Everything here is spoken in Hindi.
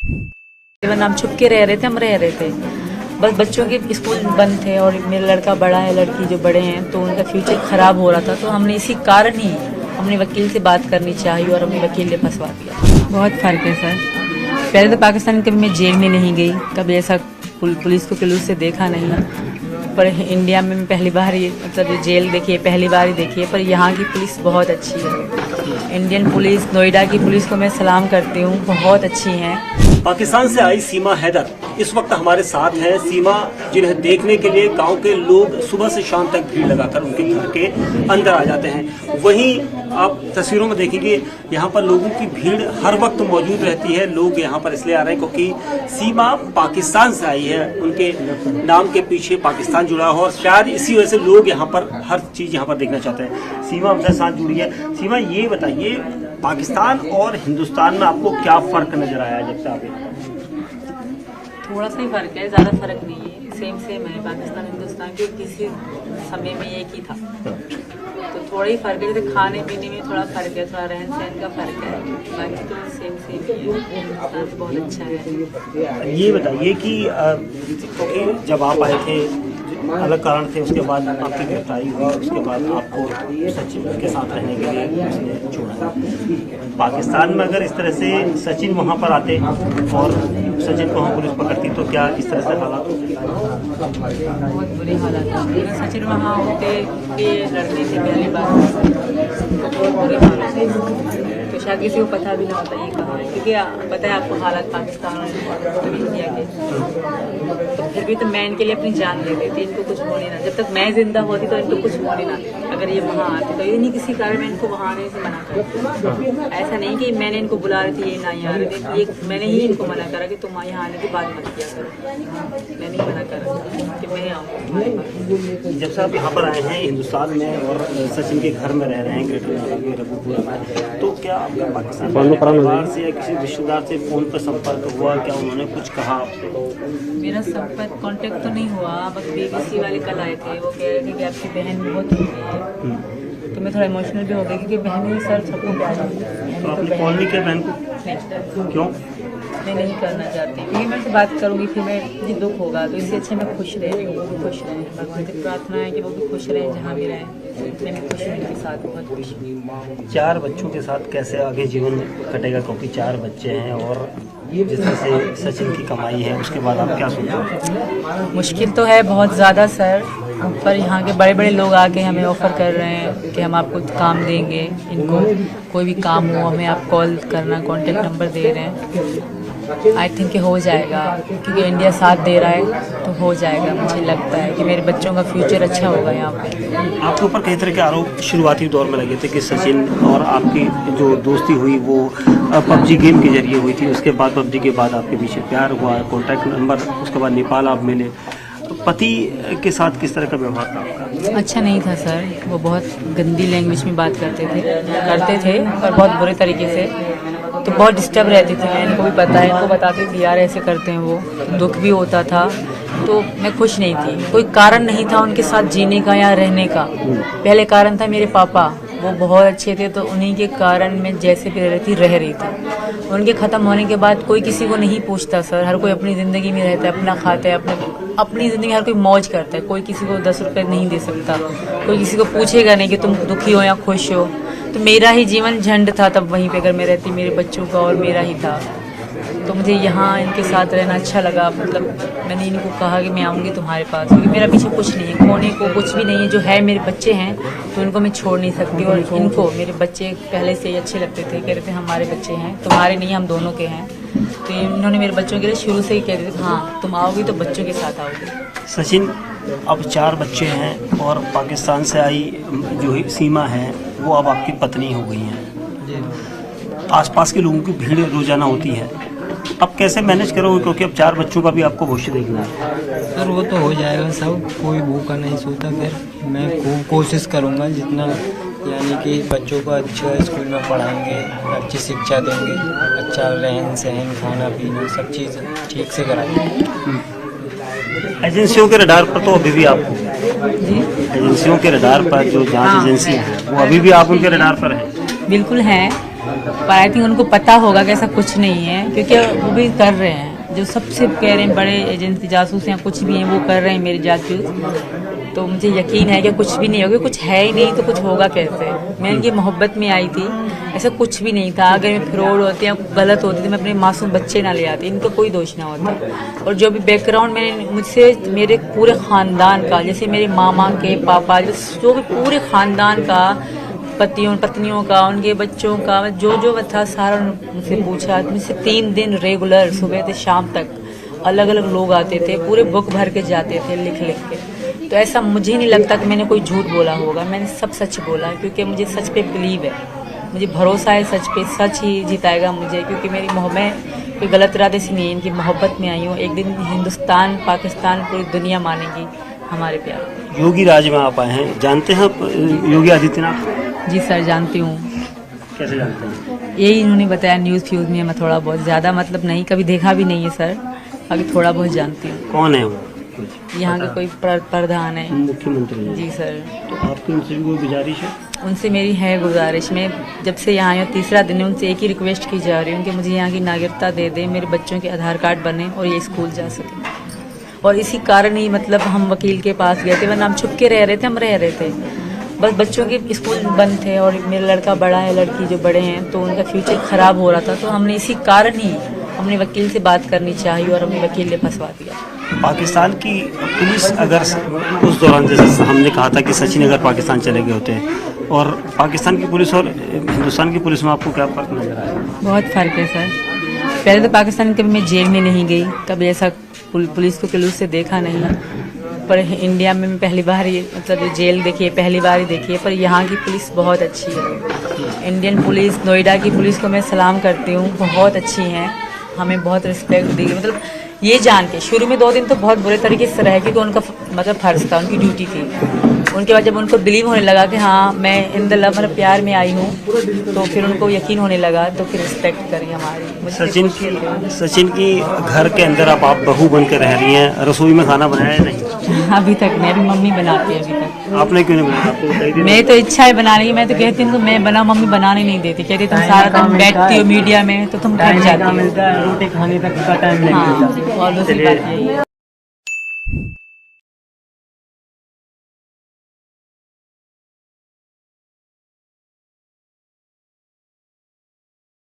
जीवन हम छुप के रह रहे थे, हम रह रहे थे, बस बच्चों के स्कूल बंद थे और मेरा लड़का बड़ा है, लड़की जो बड़े हैं, तो उनका फ्यूचर खराब हो रहा था। तो हमने इसी कारण ही हमने वकील से बात करनी चाहिए और हमने वकील ने फंसवा दिया। बहुत फ़र्क है सर। पहले तो पाकिस्तान कभी मैं जेल में नहीं गई, कभी ऐसा पुलिस को क्लूज से देखा नहीं, पर इंडिया में मैं पहली बार ही मतलब जेल देखी है, पहली बार ही देखी है। पर यहाँ की पुलिस बहुत अच्छी है। इंडियन पुलिस, नोएडा की पुलिस को मैं सलाम करती हूँ, बहुत अच्छी हैं। पाकिस्तान से आई सीमा हैदर इस वक्त हमारे साथ हैं। सीमा जिन्हें देखने के लिए गांव के लोग सुबह से शाम तक भीड़ लगाकर उनके घर के अंदर आ जाते हैं। वहीं आप तस्वीरों में देखेंगे यहाँ पर लोगों की भीड़ हर वक्त मौजूद रहती है। लोग यहाँ पर इसलिए आ रहे हैं क्योंकि सीमा पाकिस्तान से आई है, उनके नाम के पीछे पाकिस्तान जुड़ा हो और शायद इसी वजह से लोग यहाँ पर हर चीज़ यहाँ पर देखना चाहते हैं। सीमा हमसे साथ जुड़ी है। सीमा, ये बताइए, पाकिस्तान और हिंदुस्तान में आपको क्या फ़र्क नज़र आया जब से आप? थोड़ा सा ही फर्क है, ज़्यादा फर्क नहीं है, सेम सेम है। पाकिस्तान हिंदुस्तान के किसी समय में एक ही था, तो थोड़ा ही फर्क है। जैसे खाने पीने में थोड़ा फर्क है, थोड़ा रहन सहन का फर्क है, बाकी तो सेम सेम ही है। हिंदुस्तान बहुत अच्छा है। ये बताइए कि जब आप आए थे अलग कारण थे, उसके बाद आपकी गिरफ्तारी हुई, उसके बाद आपको सचिन के साथ रहने के लिए उसने छोड़ा। पाकिस्तान में अगर इस तरह से सचिन वहाँ पर आते और सचिन को वहाँ पुलिस पकड़ती तो क्या इस तरह से हालात होते? बहुत बुरे हालात होते। सचिन वहाँ होते के लड़ने से पहले बात बहुत बुरे हालात होते, तो शायद किसी को पता भी ना होता ये कहाँ है, क्योंकि पता है आपको हालात पाकिस्तान और इंडिया के। तो फिर भी तो मैं इनके लिए अपनी जान दे देती, इनको कुछ होने ना। जब तक मैं जिंदा होती तो इनको कुछ होने ना। अगर ये वहाँ आते तो ये नहीं किसी कारण मैं इनको वहाँ आने से मना करती। ऐसा नहीं कि मैंने इनको बुला रही थी ये ना यहाँ आ रहे थे, ये मैंने ही इनको मना करा कि तुम यहाँ आने की बात मत किया करो। मैंने ही मना करा कि मैं आऊँ। जब से आप यहाँ पर आए हैं हिंदुस्तान में और सचिन के घर में रह रहे हैं ग्रेटर रघुपुरा में, तो क्या आपका पाकिस्तान परिवार से या किसी रिश्तेदार से फ़ोन पर संपर्क हुआ? क्या उन्होंने कुछ कहा आपसे? मेरा संपर्क कांटेक्ट तो नहीं हुआ, बस BBC वाले कल आए थे, वो कह रहे थे कि आपकी बहन बहुत हो गई है। तो मैं थोड़ा इमोशनल भी हो गई क्योंकि बहन सर सबको प्यार है। तो आपने कॉल नहीं किया बहन को? नहीं। क्यों? मैं नहीं करना चाहती, क्योंकि मैं उनसे बात करूँगी फिर मैं मुझे दुख होगा, तो इससे अच्छे मैं खुश रह रही हूँ, वो भी खुश रहें। भगवान से प्रार्थना है कि वो भी खुश रहें जहाँ भी रहें। मैं भी खुश हूँ उनके साथ, बहुत खुश हूँ। 4 बच्चों के साथ कैसे आगे जीवन कटेगा, क्योंकि 4 बच्चे हैं और जिस तरह से सचिन की कमाई है, उसके बाद आप क्या सोचें? मुश्किल तो है बहुत ज़्यादा सर, पर यहाँ के बड़े बड़े लोग आके हमें ऑफ़र कर रहे हैं कि हम आपको काम देंगे, इनको कोई भी काम हो हमें आप कॉल करना, कॉन्टेक्ट नंबर दे रहे हैं। आई थिंक कि हो जाएगा, क्योंकि इंडिया साथ दे रहा है तो हो जाएगा। मुझे लगता है कि मेरे बच्चों का फ्यूचर अच्छा होगा यहाँ पे। आपके ऊपर कई तरह के आरोप शुरुआती दौर में लगे थे कि सचिन और आपकी जो दोस्ती हुई वो PUBG गेम के जरिए हुई थी, उसके बाद PUBG के बाद आपके पीछे प्यार हुआ, कॉन्टैक्ट नंबर, उसके बाद नेपाल आप मिले। तो पति के साथ किस तरह का व्यवहार था आपका? अच्छा नहीं था सर, वो बहुत गंदी लैंग्वेज में बात करते थे और बहुत बुरे तरीके से, तो बहुत डिस्टर्ब रहती थी मैं। इनको भी पता है, इनको बताती थी यार ऐसे करते हैं वो, दुख भी होता था। तो मैं खुश नहीं थी, कोई कारण नहीं था उनके साथ जीने का या रहने का। पहले कारण था मेरे पापा, वो बहुत अच्छे थे, तो उन्हीं के कारण मैं जैसे भी रह रही थी। उनके ख़त्म होने के बाद कोई किसी को नहीं पूछता सर, हर कोई अपनी ज़िंदगी में रहता है, अपना खाता है, अपनी ज़िंदगी हर कोई मौज करता है। कोई किसी को 10 रुपये नहीं दे सकता, कोई किसी को पूछेगा नहीं कि तुम दुखी हो या खुश हो। तो मेरा ही जीवन झंड था तब वहीं पे, अगर मैं रहती मेरे बच्चों का और मेरा ही था। तो मुझे यहाँ इनके साथ रहना अच्छा लगा। मतलब मैंने इनको कहा कि मैं आऊँगी तुम्हारे पास, क्योंकि मेरा पीछे कुछ नहीं है, खोने को कुछ भी नहीं है। जो है मेरे बच्चे हैं, तो इनको मैं छोड़ नहीं सकती। और इनको मेरे बच्चे पहले से ही अच्छे लगते थे, कह रहे थे हमारे बच्चे हैं, तुम्हारे नहीं, हम दोनों के हैं। तो इन्होंने मेरे बच्चों के लिए शुरू से ही कह रहे थे हाँ तुम आओगी तो बच्चों के साथ आओगी। सचिन, अब 4 बच्चे हैं और पाकिस्तान से आई जो सीमा है वो अब आपकी पत्नी हो गई हैं। आसपास के लोगों की भीड़ रोजाना होती है, अब कैसे मैनेज करोगे, क्योंकि अब 4 बच्चों का भी आपको भविष्य देखना है? सर वो तो हो जाएगा सब, कोई भूखा नहीं सोता। फिर मैं खूब कोशिश करूँगा जितना, यानी कि बच्चों को अच्छा स्कूल में पढ़ाएंगे, अच्छी शिक्षा देंगे, अच्छा रहन सहन खाना पीना सब चीज़ ठीक से कराएंगे। एजेंसियों के रडार पर तो अभी भी आप एजेंसियों के रडार पर जो जांच एजेंसी है वो अभी भी आप उनके रडार पर हैं? बिल्कुल हैं, पर आई थिंक उनको पता होगा कि ऐसा कुछ नहीं है, क्योंकि वो भी कर रहे हैं जो सबसे कह रहे हैं बड़े एजेंसी जासूस या कुछ भी हैं वो कर रहे हैं मेरी जासूस। तो मुझे यकीन है कि कुछ भी नहीं होगा, कुछ है ही नहीं तो कुछ होगा कैसे। मैं इनकी मोहब्बत में आई थी, ऐसा कुछ भी नहीं था। अगर मैं फ्रॉड होती या गलत होती तो मैं अपने मासूम बच्चे ना ले आती, इनका कोई दोष ना होता। और जो भी बैकग्राउंड मैंने मुझसे मेरे पूरे ख़ानदान का, जैसे मेरे मामा के पापा, जो भी पूरे ख़ानदान का, पत्नियों का, उनके बच्चों का, जो था सारा मुझसे पूछा। मुझसे 3 दिन रेगुलर सुबह से शाम तक अलग अलग लोग आते थे, पूरे बुक भर के जाते थे लिख के। तो ऐसा मुझे नहीं लगता कि मैंने कोई झूठ बोला होगा, मैंने सब सच बोला, क्योंकि मुझे सच पे बिलीव है, मुझे भरोसा है सच पे। सच ही जिताएगा मुझे, क्योंकि मेरी मैं कोई गलत इरादे से नहीं, इनकी मोहब्बत में आई हूँ। एक दिन हिंदुस्तान, पाकिस्तान, पूरी दुनिया मानेगी हमारे प्यार। योगी राज में आप आए हैं, जानते हैं आप योगी आदित्यनाथ? जी सर, जानती हूँ। कैसे जानते हैं? यही इन्होंने बताया न्यूज़ फ्यूज़ में। मैं थोड़ा बहुत, ज़्यादा मतलब नहीं, कभी देखा भी नहीं है सर, अभी थोड़ा बहुत जानती हूँ। कौन है वो? यहाँ के कोई प्रधान है, मुख्यमंत्री? जी सर। तो आपकी उनसे भी कोई गुजारिश है? उनसे मेरी है गुजारिश। मैं जब से यहाँ आई हूँ, तीसरा दिन है, उनसे एक ही रिक्वेस्ट की जा रही हूँ कि मुझे यहाँ की नागरिकता दे दें, मेरे बच्चों के आधार कार्ड बने और ये स्कूल जा सकें। और इसी कारण ही मतलब हम वकील के पास गए थे, वरना हम छुप के रह रहे थे, हम रह रहे थे। बस बच्चों के स्कूल बंद थे और मेरा लड़का बड़ा है, लड़की जो बड़े हैं, तो उनका फ्यूचर ख़राब हो रहा था। तो हमने इसी कारण ही हमने वकील से बात करनी चाहिए और हमने वकील ने फंसवा दिया। पाकिस्तान की पुलिस अगर उस दौरान, जैसे हमने कहा था कि सचिन अगर पाकिस्तान चले गए होते, और पाकिस्तान की पुलिस और हिंदुस्तान की पुलिस में आपको क्या फ़र्क नजर आया? बहुत फ़र्क है सर। पहले तो पाकिस्तान कभी मैं जेल में नहीं गई, कभी ऐसा पुलिस को जुलूस से देखा नहीं, पर इंडिया में मैं पहली बार ही मतलब जेल देखी है, पहली बार ही देखी है। पर यहाँ की पुलिस बहुत अच्छी है। इंडियन पुलिस, नोएडा की पुलिस को मैं सलाम करती हूँ, बहुत अच्छी हैं, हमें बहुत रिस्पेक्ट दी। मतलब ये जान के शुरू में 2 दिन तो बहुत बुरे तरीके से रहे, क्योंकि उनका मतलब फ़र्ज था, उनकी ड्यूटी थी। उनके बाद जब उनको बिलीव होने लगा कि हाँ मैं इन द लव, मतलब प्यार में आई हूँ, तो फिर उनको यकीन होने लगा, तो फिर रिस्पेक्ट करी हमारी। सचिन की घर के अंदर आप बहू बन के रह रही हैं, रसोई में खाना बनाया है नहीं? अभी तक नहीं, अभी मम्मी बनाती है। अभी तक आपने क्यों नहीं बनाया? मैं तो इच्छा है बनाने की, मैं तो कहती हूँ मैं बना, मम्मी बनाने नहीं देती, कहती तुम सारा दिन बैठती हो मीडिया में तो तुम थक जाती हो। रोटी खाने तक का टाइम हाँ, और दूसरी बात यही है।